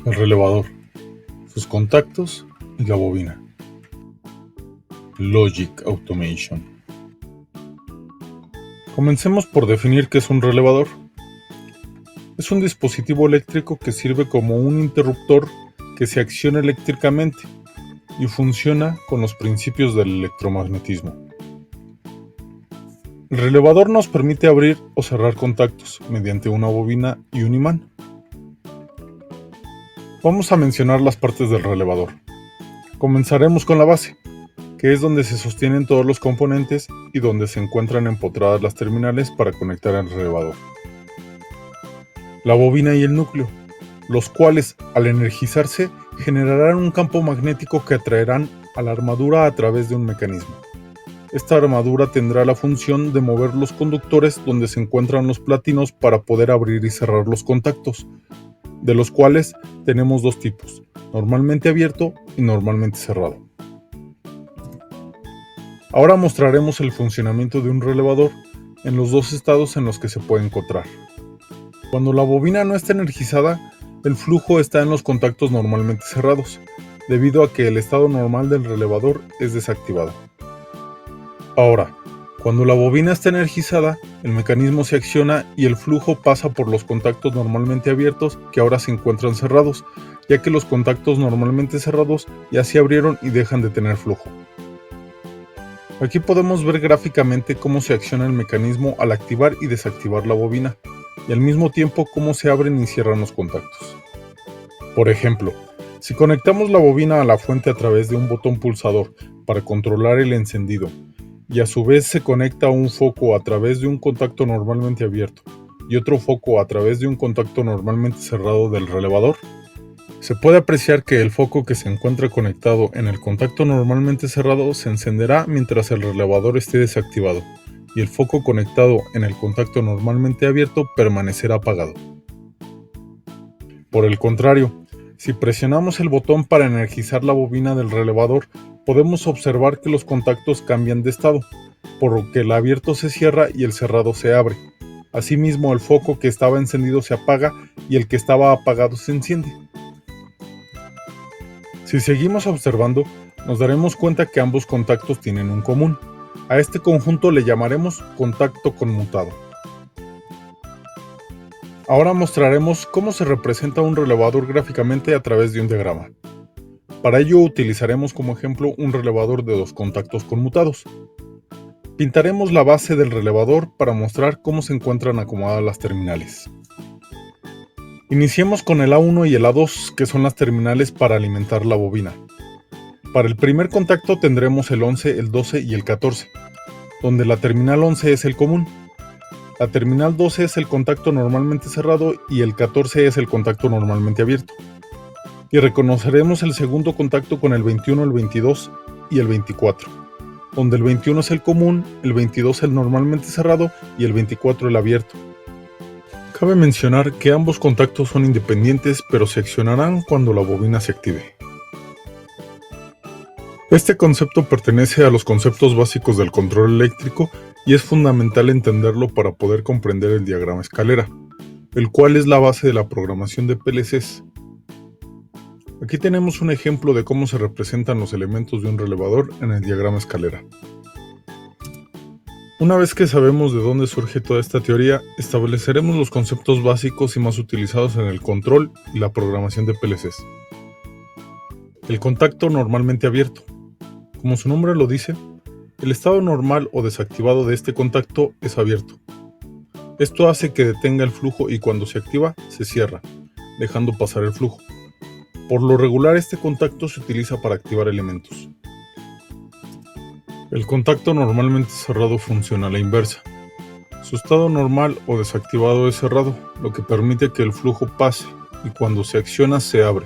El relevador, sus contactos y la bobina. Logic Automation. Comencemos por definir qué es un relevador. Es un dispositivo eléctrico que sirve como un interruptor que se acciona eléctricamente y funciona con los principios del electromagnetismo. El relevador nos permite abrir o cerrar contactos mediante una bobina y un imán. Vamos a mencionar las partes del relevador. Comenzaremos con la base, que es donde se sostienen todos los componentes y donde se encuentran empotradas las terminales para conectar el relevador. La bobina y el núcleo, los cuales al energizarse generarán un campo magnético que atraerán a la armadura a través de un mecanismo. Esta armadura tendrá la función de mover los conductores donde se encuentran los platinos para poder abrir y cerrar los contactos, de los cuales tenemos dos tipos, normalmente abierto y normalmente cerrado. Ahora mostraremos el funcionamiento de un relevador en los dos estados en los que se puede encontrar. Cuando la bobina no está energizada, el flujo está en los contactos normalmente cerrados, debido a que el estado normal del relevador es desactivado. Ahora, cuando la bobina está energizada, el mecanismo se acciona y el flujo pasa por los contactos normalmente abiertos que ahora se encuentran cerrados, ya que los contactos normalmente cerrados ya se abrieron y dejan de tener flujo. Aquí podemos ver gráficamente cómo se acciona el mecanismo al activar y desactivar la bobina, y al mismo tiempo cómo se abren y cierran los contactos. Por ejemplo, si conectamos la bobina a la fuente a través de un botón pulsador para controlar el encendido, y a su vez se conecta un foco a través de un contacto normalmente abierto y otro foco a través de un contacto normalmente cerrado del relevador, se puede apreciar que el foco que se encuentra conectado en el contacto normalmente cerrado se encenderá mientras el relevador esté desactivado, y el foco conectado en el contacto normalmente abierto permanecerá apagado. Por el contrario, si presionamos el botón para energizar la bobina del relevador, podemos observar que los contactos cambian de estado, por lo que el abierto se cierra y el cerrado se abre. Asimismo, el foco que estaba encendido se apaga y el que estaba apagado se enciende. Si seguimos observando, nos daremos cuenta que ambos contactos tienen un común. A este conjunto le llamaremos contacto conmutado. Ahora mostraremos cómo se representa un relevador gráficamente a través de un diagrama. Para ello utilizaremos como ejemplo un relevador de dos contactos conmutados. Pintaremos la base del relevador para mostrar cómo se encuentran acomodadas las terminales. Iniciemos con el A1 y el A2, que son las terminales para alimentar la bobina. Para el primer contacto tendremos el 11, el 12 y el 14, donde la terminal 11 es el común. La terminal 12 es el contacto normalmente cerrado y el 14 es el contacto normalmente abierto. Y reconoceremos el segundo contacto con el 21, el 22 y el 24, donde el 21 es el común, el 22 el normalmente cerrado y el 24 el abierto. Cabe mencionar que ambos contactos son independientes, pero se accionarán cuando la bobina se active. Este concepto pertenece a los conceptos básicos del control eléctrico y es fundamental entenderlo para poder comprender el diagrama escalera, el cual es la base de la programación de PLCs. Aquí tenemos un ejemplo de cómo se representan los elementos de un relevador en el diagrama escalera. Una vez que sabemos de dónde surge toda esta teoría, estableceremos los conceptos básicos y más utilizados en el control y la programación de PLCs. El contacto normalmente abierto. Como su nombre lo dice, el estado normal o desactivado de este contacto es abierto. Esto hace que detenga el flujo y cuando se activa, se cierra, dejando pasar el flujo. Por lo regular, este contacto se utiliza para activar elementos. El contacto normalmente cerrado funciona a la inversa. Su estado normal o desactivado es cerrado, lo que permite que el flujo pase y cuando se acciona se abre.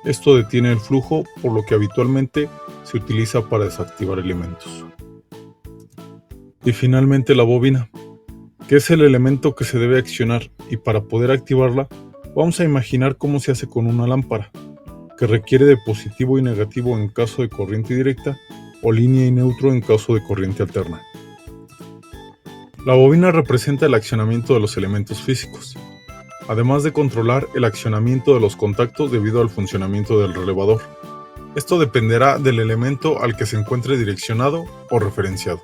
Esto detiene el flujo, por lo que habitualmente se utiliza para desactivar elementos. Y finalmente la bobina, que es el elemento que se debe accionar, y para poder activarla, vamos a imaginar cómo se hace con una lámpara, que requiere de positivo y negativo en caso de corriente directa o línea y neutro en caso de corriente alterna. La bobina representa el accionamiento de los elementos físicos. además de controlar el accionamiento de los contactos debido al funcionamiento del relevador. Esto dependerá del elemento al que se encuentre direccionado o referenciado.